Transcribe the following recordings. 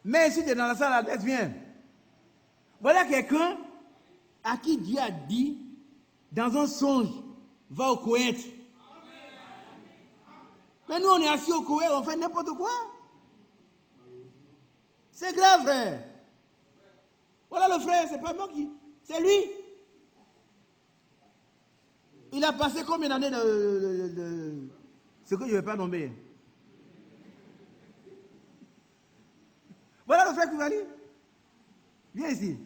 Mais si tu es dans la salle, laisse viens. Voilà quelqu'un à qui Dieu a dit, dans un songe, va au Koweït. Mais nous, on est assis au Koweït, on fait n'importe quoi. C'est grave, frère. Voilà le frère, c'est pas moi qui... C'est lui. Il a passé combien d'années de... Ce que je ne vais pas nommer. Voilà le frère Koulibaly. Viens ici.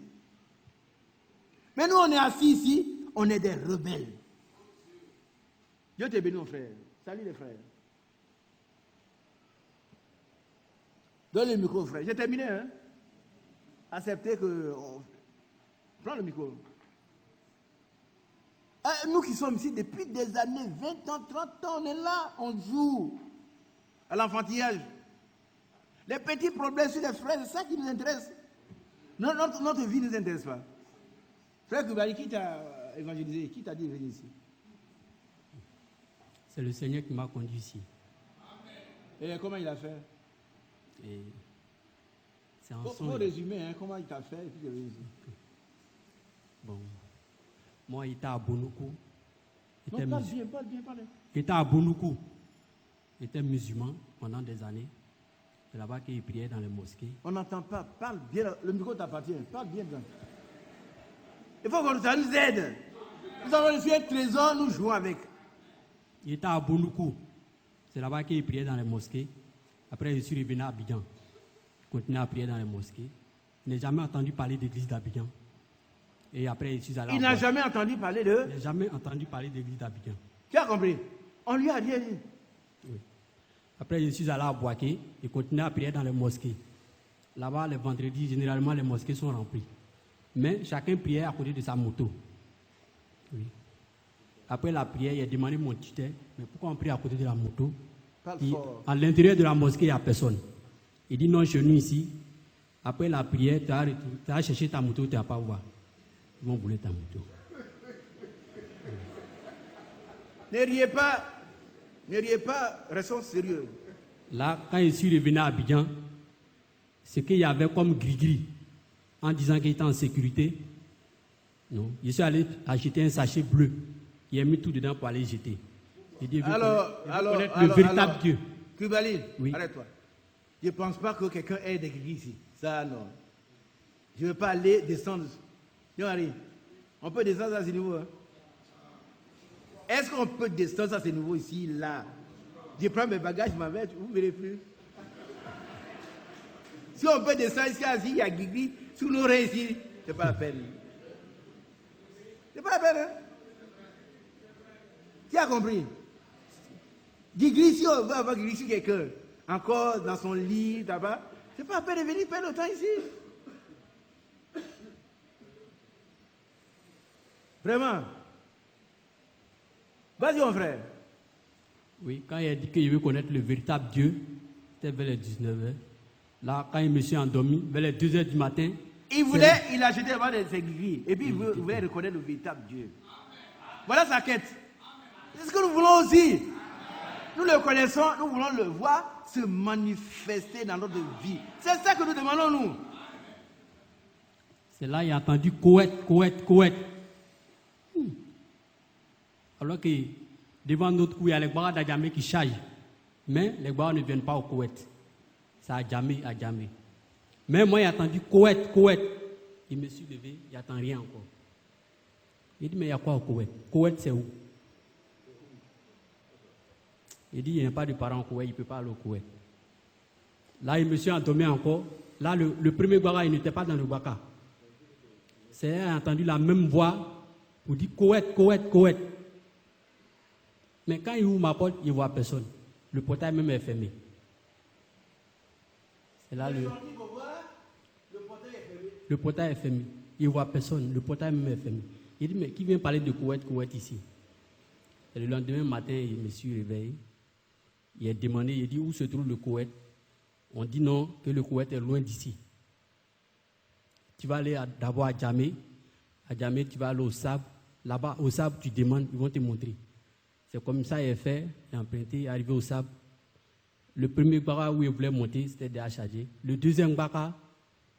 Mais nous, on est assis ici, on est des rebelles. Dieu te bénisse, mon frère. Salut les frères. Donne le micro, frère. J'ai terminé, hein. Acceptez que... Prends le micro. Nous qui sommes ici depuis des années, 20 ans, 30 ans, on est là, on joue à l'enfantillage. Les petits problèmes sur les frères, c'est ça qui nous intéresse. Notre vie ne nous intéresse pas. Frère Koulibaly, qui t'a évangélisé? Qui t'a dit de venir ici? C'est le Seigneur qui m'a conduit ici. Et comment il a fait? Et c'est un Faut songe. résumer, hein, comment il t'a fait et puis il est venu ici. Bon. Moi, il était à Bonoukou. Non, parle bien, parle. Il était à Bonoukou. Il était musulman pendant des années. C'est là-bas qu'il priait dans les mosquées. On n'entend pas. Parle bien. Le micro t'appartient. Parle bien. Il faut que ça nous aide. Nous avons reçu un trésor, nous jouons avec. Il était à Bonoukou. C'est là-bas qu'il priait dans les mosquées. Après, je suis revenu à Abidjan. Je continuais à prier dans les mosquées. Je n'ai jamais entendu parler d'église d'Abidjan. Et après, je suis allé. Il n'a jamais entendu parler de. Il n'a jamais entendu parler d'église d'Abidjan. Tu as compris? On lui a dit. Oui. Après, je suis allé à Boaké et continué à prier dans les mosquées. Là-bas, les vendredis, généralement, les mosquées sont remplies. Mais chacun priait à côté de sa moto. Oui. Après la prière, il a demandé mon tuteur, mais pourquoi on prie à côté de la moto? À l'intérieur de la mosquée, il n'y a personne. Il dit non, chez nous ici. Après la prière, tu as cherché ta moto, tu n'as pas voir. Ils vont voler ta moto. Ne riez pas, restons sérieux. Là, quand je suis revenu à Abidjan, ce qu'il y avait comme gris-gris, en disant qu'il était en sécurité, non. Je suis allé acheter un sachet bleu. Il a mis tout dedans pour aller jeter. Il dit, alors, le véritable Dieu. Koulibaly, oui. Arrête-toi. Je ne pense pas que quelqu'un ait des gris ici. Ça, non. Je ne veux pas aller descendre. On peut descendre à ce niveau. Hein? Est-ce qu'on peut descendre à ce niveau ici, là? Je prends mes bagages, je m'en vais, vous ne verrez plus. Si on peut descendre ici, il y a Guigui, sous nos reins ici, c'est pas la peine. C'est pas la peine, hein? Tu as compris? Guigui, si on veut avoir Guigui sur quelqu'un, encore dans son lit, là-bas, c'est pas la peine de venir perdre le temps ici. Vraiment. Vas-y, mon frère. Oui, quand il a dit qu'il veut connaître le véritable Dieu, c'était vers les 19h. Là, quand il me suis endormi, vers les 2h du matin. Il a jeté avant ses grilles. Et puis il voulait reconnaître le véritable Dieu. Voilà sa quête. C'est ce que nous voulons aussi. Nous le connaissons, nous voulons le voir se manifester dans notre vie. C'est ça que nous demandons, nous. C'est là qu'il a entendu Koweït. Alors que devant notre cou, il y a les barres d'Adjamé qui chargent. Mais les barres ne viennent pas au Koweït. C'est Adjamé. Mais moi, j'ai entendu Koweït. Il me suis levé, il n'attend rien encore. Il dit, mais il y a quoi au Koweït? Koweït, c'est où? Il dit, il n'y a pas de parents au Koweït, il ne peut pas aller au Koweït. Là, il me suis endormi encore. Là, le premier Gwara, il n'était pas dans le Baka. C'est a entendu la même voix pour dire Koweït. Mais quand il ouvre ma porte, il ne voit personne. Le portail même est fermé. C'est là le portail est fermé. Il ne voit personne. Le portail même est fermé. Il dit, mais qui vient parler de Koweït ici? Et le lendemain matin, je me suis réveillé. Il a demandé, il dit, où se trouve le Koweït? On dit non, que le Koweït est loin d'ici. Tu vas aller d'abord à Djamé. À Djamé, tu vas aller au Sable. Là-bas, au Sable, tu demandes, ils vont te montrer. C'est comme ça, il est fait, il est emprunté, il est arrivé au Sable. Le premier baka où il voulait monter, c'était déjà chargé. Le deuxième baka,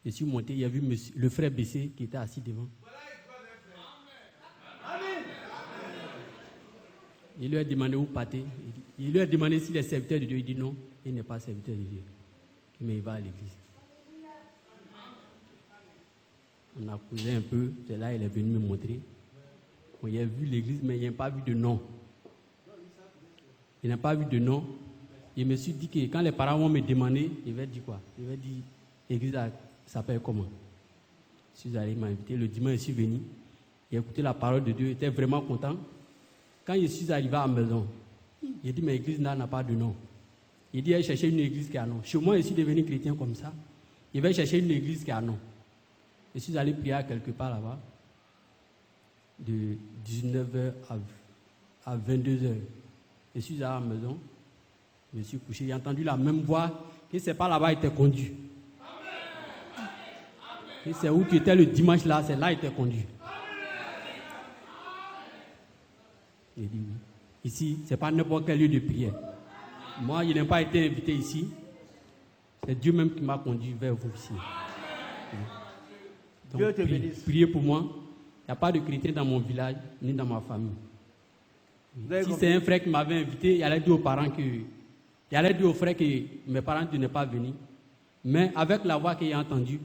je suis monté, il y a vu le frère Bessé qui était assis devant. Il lui a demandé où partir. Il lui a demandé s'il est serviteur de Dieu. Il dit non, il n'est pas serviteur de Dieu. Mais il va à l'église. On a causé un peu, c'est là il est venu me montrer. Bon, il a vu l'église, mais il n'a pas vu de nom. Il n'a pas vu de nom. Je me suis dit que quand les parents vont me demander, il va dire quoi? Il va dire, l'église s'appelle comment? Je suis allé m'inviter. Le dimanche, je suis venu. J'ai écouté la parole de Dieu. J'étais vraiment content. Quand je suis arrivé à la maison, j'ai dit, mais l'église n'a pas de nom. Il dit, il chercher une église qui a un nom. Chez moi, je suis devenu chrétien comme ça. Il va chercher une église qui a un nom. Je suis allé prier quelque part là-bas, de 19h à 22h. Je suis à la maison, je me suis couché, j'ai entendu la même voix, que c'est pas là-bas, il était conduit. Et c'est où tu étais le dimanche là, c'est là il était conduit. J'ai dit oui. Ici, ce n'est pas n'importe quel lieu de prière. Moi, je n'ai pas été invité ici. C'est Dieu même qui m'a conduit vers vous ici. Donc, Dieu te bénisse. Priez pour moi. Il n'y a pas de chrétien dans mon village, ni dans ma famille. Si c'est un frère qui m'avait invité, il allait dire aux parents aux frères que mes parents ne sont pas venus. Mais avec la voix qu'il a entendue,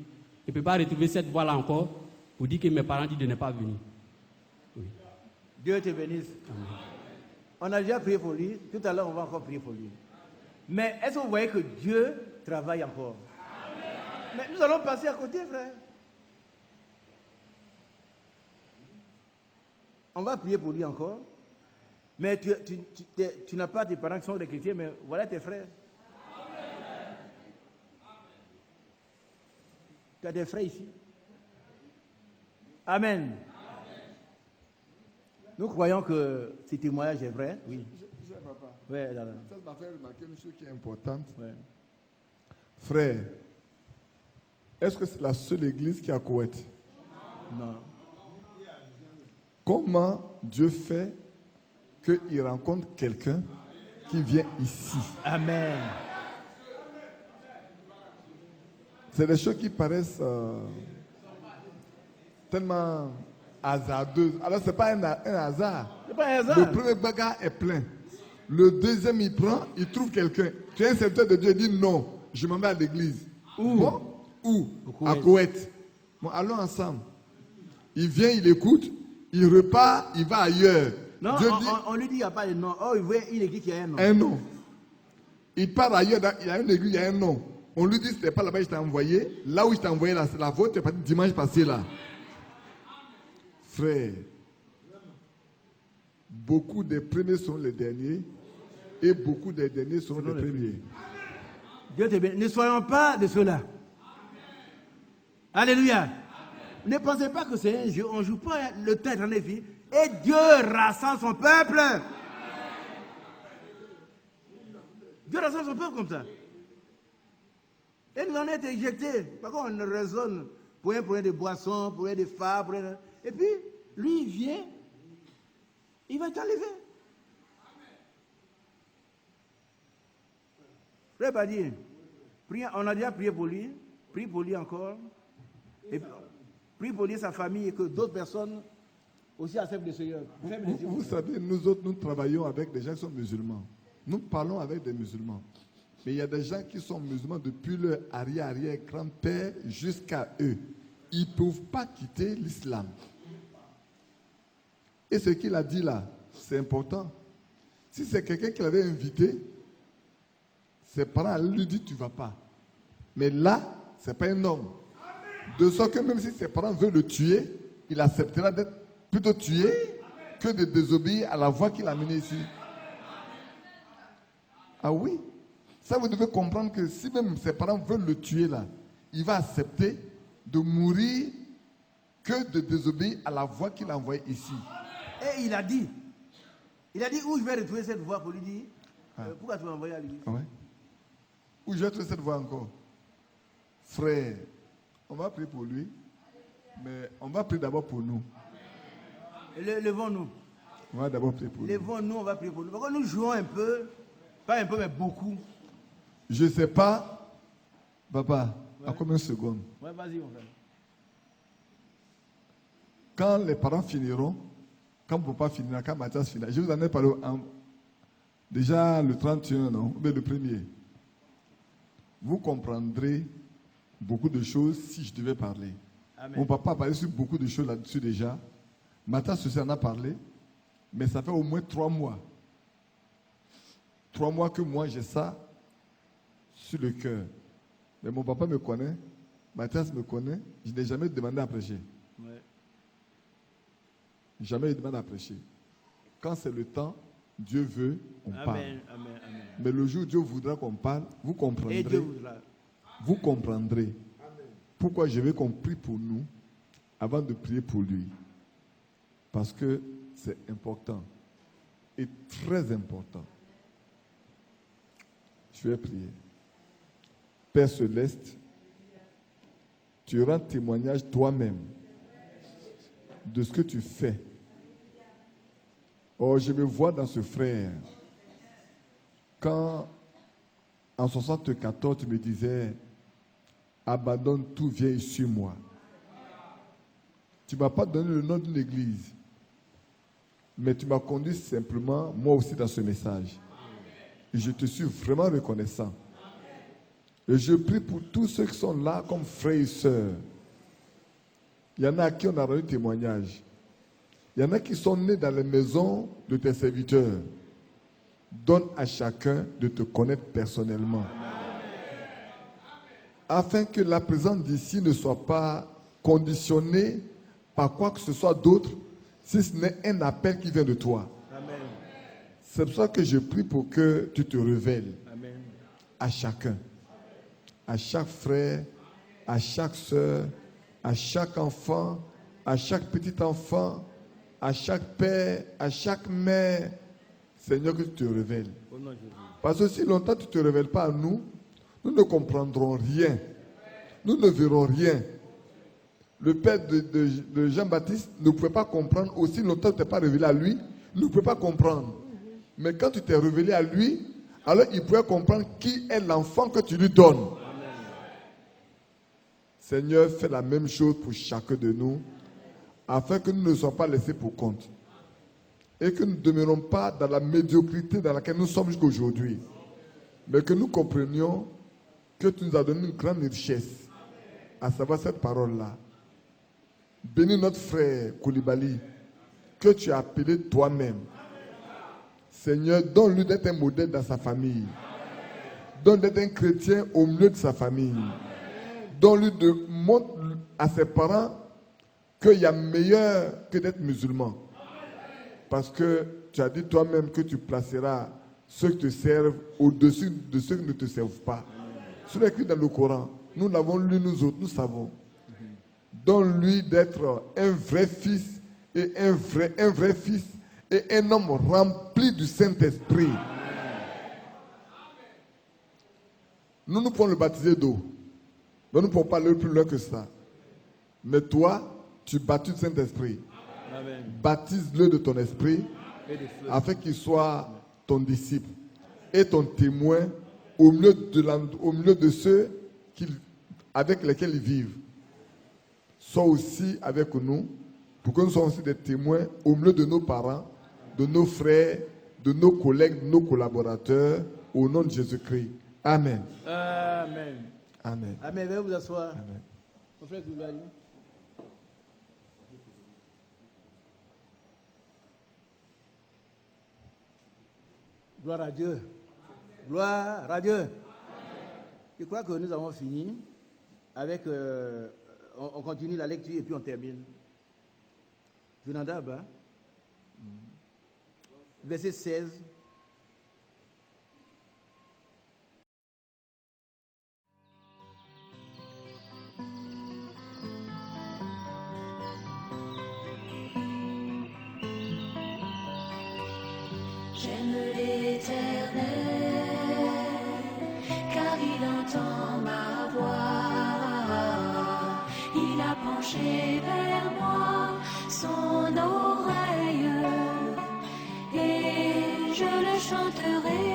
il ne peut pas retrouver cette voix-là encore pour dire que mes parents disent de ne pas venir. Oui. Dieu te bénisse. Amen. On a déjà prié pour lui. Tout à l'heure, on va encore prier pour lui. Mais est-ce que vous voyez que Dieu travaille encore? Mais nous allons passer à côté, frère. On va prier pour lui encore. Mais tu n'as pas tes parents qui sont des chrétiens, mais voilà tes frères. Tu as des frères ici. Amen. Nous croyons que ce témoignage est vrai. Oui. Je sais, papa. Ouais, là. Ça m'a fait remarquer une chose qui est importante. Ouais. Frère, est-ce que c'est la seule église qui est à Koweït? Non. Comment Dieu fait qu'il rencontre quelqu'un qui vient ici? Amen. C'est des choses qui paraissent tellement hasardeuses. Alors, ce n'est pas un hasard. C'est pas un hasard. Le premier bagarre est plein. Le deuxième, il prend, il trouve quelqu'un. Tu es un serviteur de Dieu, il dit non, je m'en vais à l'église. Où? Bon? Où? Au À Koweït. Koweït. Bon, allons ensemble. Il vient, il écoute, il repart, il va ailleurs. Non, Dieu on lui dit qu'il n'y a pas de nom. Oh, il veut une église qui a un nom. un nom. Il part ailleurs, il y a une église, il y a un nom. On lui dit, ce n'est pas là-bas que je t'ai envoyé. Là où je t'ai envoyé, là, c'est la vôtre, tu es parti dimanche passé là. Frère, beaucoup des premiers sont les derniers et beaucoup des derniers sont les premiers. Dieu te bénisse. Ne soyons pas de ceux-là. Alléluia. Ne pensez pas que c'est un jeu. On ne joue pas le temps est en effet. Et Dieu rassemble son peuple. Dieu rassemble son peuple comme ça. Et nous en sommes éjectés. Par contre, on raisonne pour un des boissons, pour un des femmes. Et puis, lui, il vient. Il va t'enlever. Frère Badi, on a déjà prié pour lui. Prie pour lui encore. Et prie pour lui, sa famille, et que d'autres personnes aussi acceptent le Seigneur. Vous savez, nous autres, nous travaillons avec des gens qui sont musulmans. Nous parlons avec des musulmans. Mais il y a des gens qui sont musulmans depuis leur arrière-grand-père jusqu'à eux. Ils ne peuvent pas quitter l'islam. Et ce qu'il a dit là, c'est important. Si c'est quelqu'un qui l'avait invité, ses parents lui disent tu ne vas pas. Mais là, ce n'est pas un homme. De sorte que même si ses parents veulent le tuer, il acceptera d'être plutôt tué que de désobéir à la voie qu'il a menée ici. Ah oui? Ça, vous devez comprendre que si même ses parents veulent le tuer là, il va accepter de mourir que de désobéir à la voie qu'il a envoyée ici. Et il a dit où je vais retrouver cette voie pour lui dire, pourquoi tu m'as envoyé à l'église? Ouais. Où je vais trouver cette voie encore? Frère, on va prier pour lui, mais on va prier d'abord pour nous. Levons-nous. On va d'abord prier pour lui. Levons-nous, on va prier pour nous. Parce que nous jouons un peu, pas un peu, mais beaucoup. Je ne sais pas, papa, à combien de secondes? Ouais, vas-y, mon frère. Quand les parents finiront, quand papa finira, quand Mathias finira, je vous en ai parlé déjà le 31, non? Ou bien le 1er. Vous comprendrez beaucoup de choses si je devais parler. Amen. Mon papa a parlé sur beaucoup de choses là-dessus déjà. Mathias aussi en a parlé, mais ça fait au moins 3 mois. 3 mois que moi j'ai ça sur le cœur. Mais mon papa me connaît, Mathias me connaît, je n'ai jamais demandé à prêcher. Ouais. Jamais demandé à prêcher. Quand c'est le temps, Dieu veut, on parle. Amen, amen, amen. Mais le jour où Dieu voudra qu'on parle, vous comprendrez. Et Dieu voudra. Vous comprendrez pourquoi je veux qu'on prie pour nous avant de prier pour lui. Parce que c'est important et très important. Je vais prier. Père Céleste, tu rends témoignage toi-même de ce que tu fais. Oh, je me vois dans ce frère. Quand, en 74, tu me disais, abandonne tout, viens et suis-moi. Tu ne m'as pas donné le nom d'une église, mais tu m'as conduit simplement, moi aussi, dans ce message. Et je te suis vraiment reconnaissant. Et je prie pour tous ceux qui sont là comme frères et sœurs. Il y en a à qui on a rendu témoignage. Il y en a qui sont nés dans les maisons de tes serviteurs. Donne à chacun de te connaître personnellement. Afin que la présence d'ici ne soit pas conditionnée par quoi que ce soit d'autre, si ce n'est un appel qui vient de toi. Amen. C'est pour ça que je prie pour que tu te révèles Amen. à chacun, à chaque frère, à chaque sœur, à chaque enfant, à chaque petit enfant, à chaque père, à chaque mère. Seigneur, que tu te révèles. Au nom de Jésus. Parce que si longtemps tu ne te révèles pas à nous, nous ne comprendrons rien. Nous ne verrons rien. Le père de Jean-Baptiste ne pouvait pas comprendre. Aussi longtemps que tu n'es pas révélé à lui, il ne pouvait pas comprendre. Mais quand tu t'es révélé à lui, alors il pouvait comprendre qui est l'enfant que tu lui donnes. Amen. Seigneur, fais la même chose pour chacun de nous, afin que nous ne soyons pas laissés pour compte. Et que nous ne demeurons pas dans la médiocrité dans laquelle nous sommes jusqu'à aujourd'hui. Mais que nous comprenions que tu nous as donné une grande richesse, à savoir cette parole-là. Bénis notre frère Koulibaly, que tu as appelé toi-même. Seigneur, donne-lui d'être un modèle dans sa famille. Donne d'être un chrétien au milieu de sa famille. Donne-lui de montrer à ses parents qu'il y a meilleur que d'être musulman. Parce que tu as dit toi-même que tu placeras ceux qui te servent au-dessus de ceux qui ne te servent pas. C'est écrit dans le Coran. Nous l'avons lu, nous autres, nous savons. Donne-lui d'être un vrai fils et un vrai fils et un homme rempli du Saint-Esprit. Nous pouvons le baptiser d'eau. Mais nous ne pouvons pas aller plus loin que ça. Mais toi, tu baptises du Saint-Esprit. Amen. Baptise-le de ton esprit Et de feu. afin qu'il soit ton disciple et ton témoin au milieu de ceux avec lesquels ils vivent. Sois aussi avec nous pour que nous soyons aussi des témoins au milieu de nos parents, de nos frères, de nos collègues, de nos collaborateurs, au nom de Jésus-Christ. Amen. Amen. Amen. Amen. Veuillez vous asseoir. Amen. Mon frère Koulibaly. Gloire à Dieu. Gloire à Dieu. Je crois que nous avons fini avec... on continue la lecture et puis on termine. Jonadab, hein? Verset 16. J'aime l'Éternel, car il entend ma voix. Il a penché vers moi son oreille, et je le chanterai